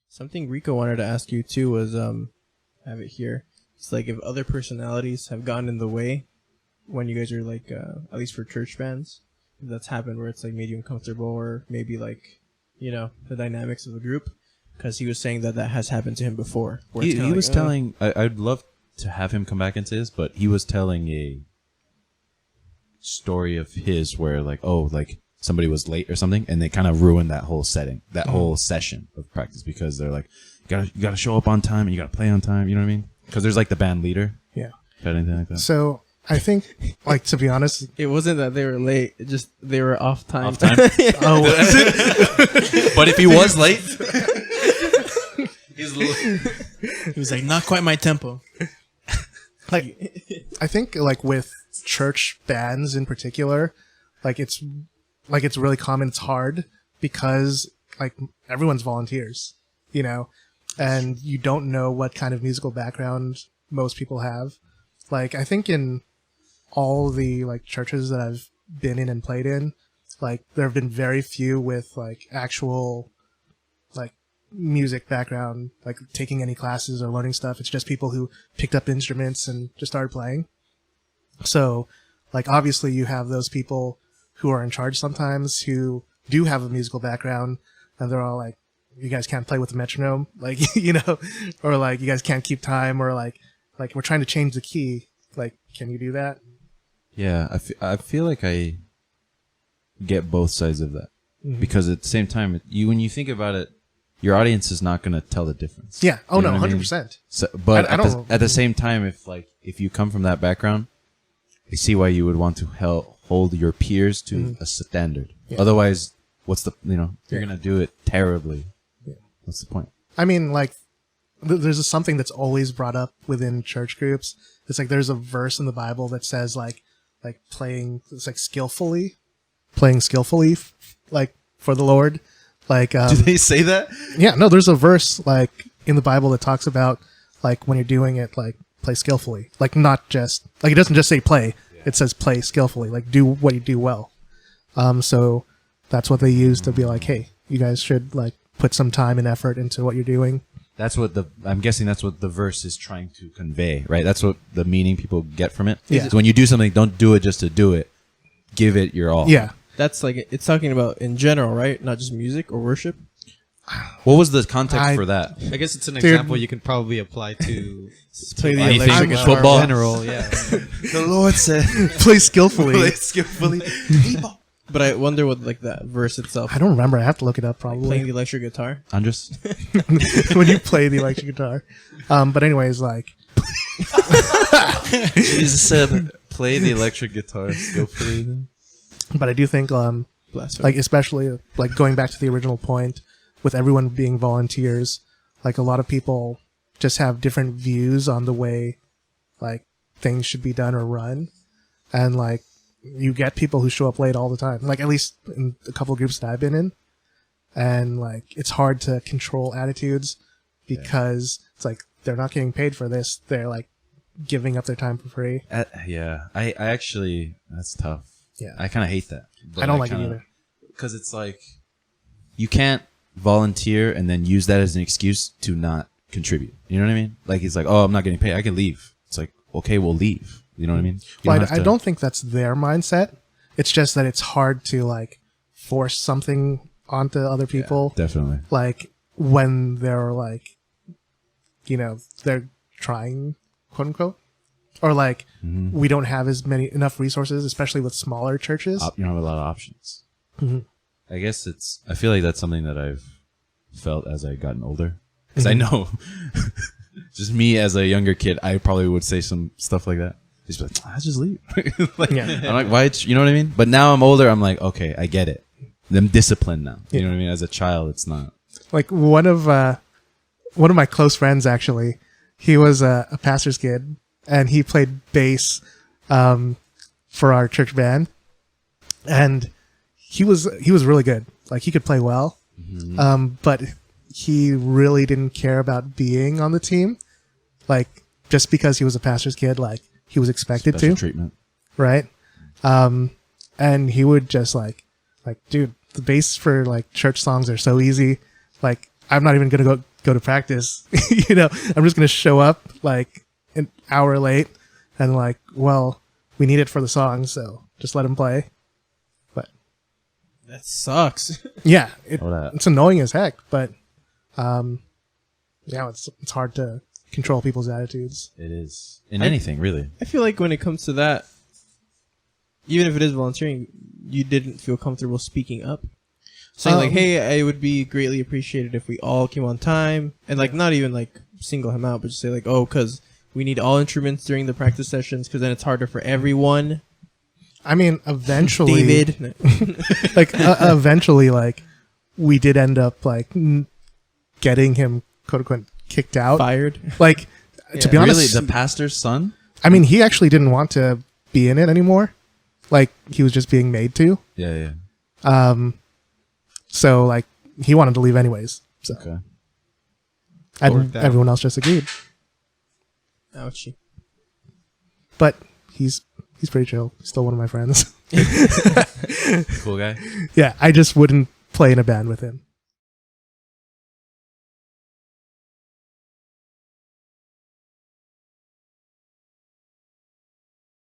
Something Rico wanted to ask you too was I have it here. It's like if other personalities have gotten in the way when you guys are like at least for church bands, if that's happened where it's like made you uncomfortable or maybe like the dynamics of the group, because he was saying that has happened to him before. He was telling. I'd love to have him come back and say this, but he was telling a story of his where like somebody was late or something, and they kind of ruined that whole setting, that whole session of practice, because they're like, you gotta show up on time and you gotta play on time. You know what I mean? Because there's like the band leader. Yeah. Anything like that. So I think, like, to be honest, it wasn't that they were late; it just they were off time. Off time. Oh, but if he was late, he was like, not quite my tempo. Like, I think like with church bands in particular, like it's really common. It's hard because like everyone's volunteers, and you don't know what kind of musical background most people have. Like, I think in all the like churches that I've been in and played in, like there have been very few with like actual like music background, like taking any classes or learning stuff. It's just people who picked up instruments and just started playing. So like obviously you have those people who are in charge sometimes who do have a musical background, and they're all like, you guys can't play with the metronome, like, or like you guys can't keep time, or like we're trying to change the key, like, can you do that? Yeah, I feel like I get both sides of that, because at the same time, when you think about it, your audience is not going to tell the difference. Yeah. Oh, no, 100%. I mean? So, but at the same time, if you come from that background, I see why you would want to hold your peers to a standard. Yeah. Otherwise, what's the you're going to do it terribly. Yeah. What's the point? I mean, like, there's something that's always brought up within church groups. It's like there's a verse in the Bible that says like playing, it's like playing skillfully, like for the Lord. Like, do they say that? Yeah, no, there's a verse like in the Bible that talks about like when you're doing it, like play skillfully, like not just like, it doesn't just say play, it says play skillfully, like do what you do well. So that's what they use to be like, hey, you guys should like put some time and effort into what you're doing. I'm guessing that's what the verse is trying to convey, right? That's what the meaning people get from it. Yeah. So when you do something, don't do it just to do it. Give it your all. Yeah. That's like, it's talking about in general, right? Not just music or worship. What was the context for that? I guess it's an example you can probably apply to play the anything, electric guitar. football. In general, yeah. The Lord said, play skillfully. Play skillfully. But I wonder what like that verse itself. I don't remember. I have to look it up probably. Like playing the electric guitar. Andres? When you play the electric guitar. But anyways, like. Jesus said, play the electric guitar skillfully. But I do think, like, especially, like, going back to the original point, with everyone being volunteers, like, a lot of people just have different views on the way, like, things should be done or run. And, like, you get people who show up late all the time. Like, at least in a couple of groups that I've been in. And, like, it's hard to control attitudes because it's like, they're not getting paid for this. They're, like, giving up their time for free. Yeah. I actually, that's tough. Yeah. I kind of hate that. I don't like it either. Because it's like, you can't volunteer and then use that as an excuse to not contribute. You know what I mean? Like, it's like, oh, I'm not getting paid. I can leave. It's like, okay, we'll leave. You know what I mean? Well, I don't think that's their mindset. It's just that it's hard to, like, force something onto other people. Yeah, definitely. Like, when they're, like, they're trying, quote unquote. Or like, we don't have enough resources, especially with smaller churches. You don't have a lot of options. I guess I feel like that's something that I've felt as I've gotten older. Because I know, just me as a younger kid, I probably would say some stuff like that. Just be like, I'll just leave. Like, yeah. I'm like, why? You know what I mean? But now I'm older, I'm like, okay, I get it. I'm disciplined now. You know what I mean? As a child, it's not. Like one of my close friends, actually, he was a pastor's kid. And he played bass for our church band, and he was really good. Like, he could play well, but he really didn't care about being on the team. Like, just because he was a pastor's kid, like, he was expected Special to. treatment, right? And he would just like, dude, the bass for like church songs are so easy. Like, I'm not even gonna go to practice. You know, I'm just gonna show up like an hour late and like, well, we need it for the song, so just let him play. But That sucks. yeah, What it's annoying as heck, but yeah, it's hard to control people's attitudes. It is in anything really. I feel like when it comes to that, even if it is volunteering, you didn't feel comfortable speaking up. Saying like, hey, it would be greatly appreciated if we all came on time. And like, not even like single him out, but just say like, oh, because we need all instruments during the practice sessions because then it's harder for everyone. I mean, eventually, David. like eventually, like we did end up like getting him quote unquote kicked out. Fired. Like to be Really, honest, the pastor's son? I mean, he actually didn't want to be in it anymore. Like he was just being made to. Yeah, yeah. So like he wanted to leave anyways. So Okay. and Worked out. everyone else just agreed. Ouchie. But he's pretty chill. He's still one of my friends. Cool guy. Yeah, I just wouldn't play in a band with him.